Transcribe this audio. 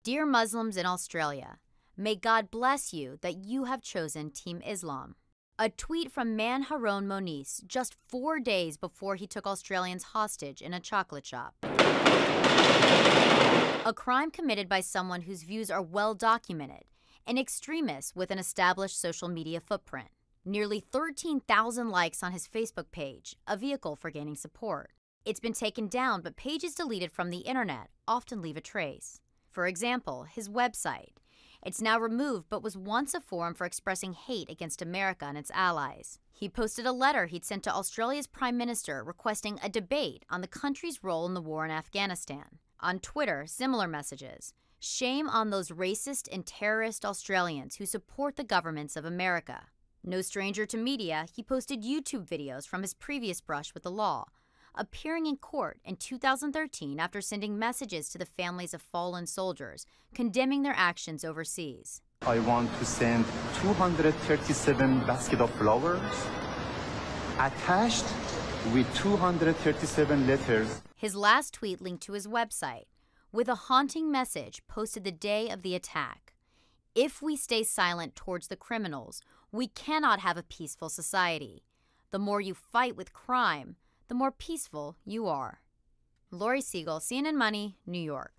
Dear Muslims in Australia, may God bless you that you have chosen Team Islam. A tweet from Man Haron Monis just 4 days before he took Australians hostage in a chocolate shop. A crime committed by someone whose views are well documented, an extremist with an established social media footprint. Nearly 13,000 likes on his Facebook page, a vehicle for gaining support. It's been taken down, but pages deleted from the internet often leave a trace. For example, his website. It's now removed, but was once a forum for expressing hate against America and its allies. He posted a letter he'd sent to Australia's Prime Minister requesting a debate on the country's role in the war in Afghanistan. On Twitter, similar messages. Shame on those racist and terrorist Australians who support the governments of America. No stranger to media, he posted YouTube videos from his previous brush with the law, appearing in court in 2013 after sending messages to the families of fallen soldiers, condemning their actions overseas. I want to send 237 baskets of flowers attached with 237 letters. His last tweet linked to his website with a haunting message posted the day of the attack. If we stay silent towards the criminals, we cannot have a peaceful society. The more you fight with crime, the more peaceful you are. Laurie Segall, CNN Money, New York.